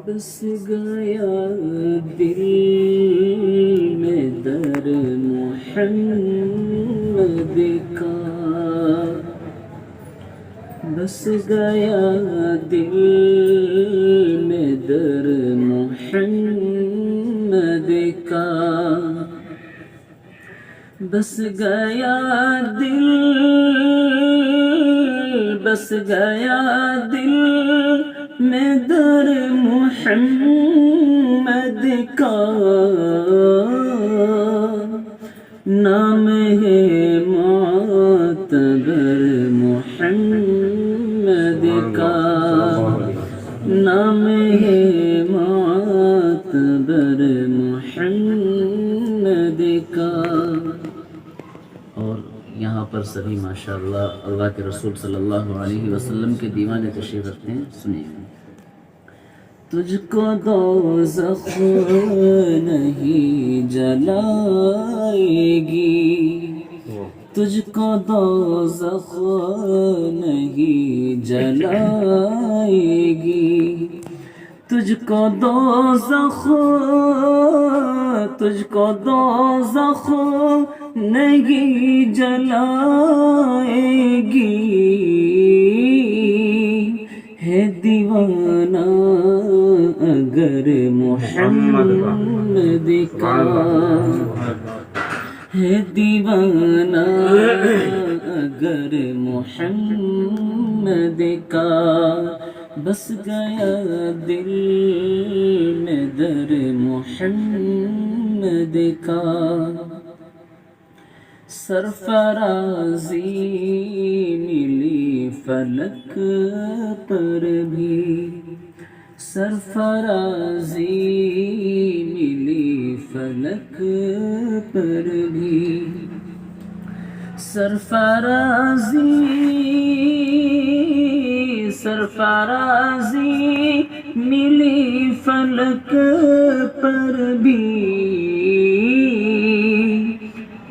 بس گیا دل میں در محمد کا، بس گیا دل میں در محمد کا، بس گیا دل، بس گیا دل میں در محمد کا، نام ہے معتبر محمد کا، نام ہے معتبر محمد کا۔ اور یہاں پر سبھی ماشاءاللہ اللہ کے رسول صلی اللہ علیہ وسلم کے دیوانے تشریف رکھتے ہیں، سنیے۔ تجھ کو دوزخ نہیں جلائے گی، تجھ کو دوزخ نہیں جلائے گی، تجھ کو دوزخ، تجھ کو دوزخ نہیں جلائے گی، ہے دیوانہ اگر محمد کا، ہے دیوانہ اگر محمد کا، بس گیا دل میں در محمد کا، سرفرازی ملی فلک پر بھی، سرفرازی ملی فلک پر بھی، سرفرازی، سرفرازی ملی فلک پر بھی،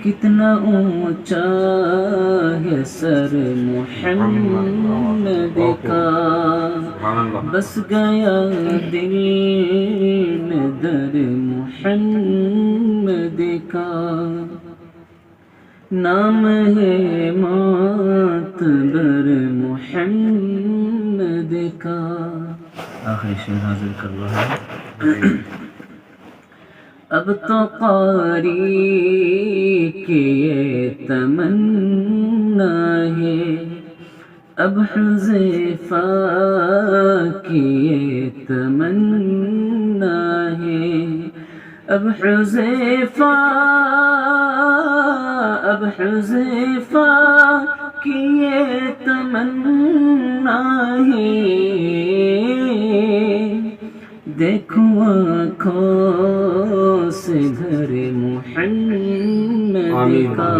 کتنا اونچا ہے سر محمد کا، بس گیا دل میں در محمد کا، نام ہے معتبر محمد کا۔ آخری شعر حاضر کر رہا ہے۔ اب تو قاری کی یہ تمنا ہے، اب حذیفہ کی یہ تمنا ہے، اب حذیفہ، اب حذیفہ کی یہ تمنا ہے، دیکھو آنکھوں سے گھر محمد کا،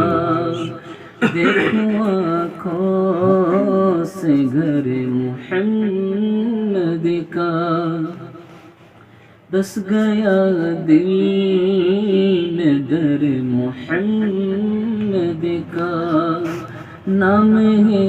دیکھو آنکھوں سے گھر محمد کا، بس گیا دل میں در محمد کا، نام ہے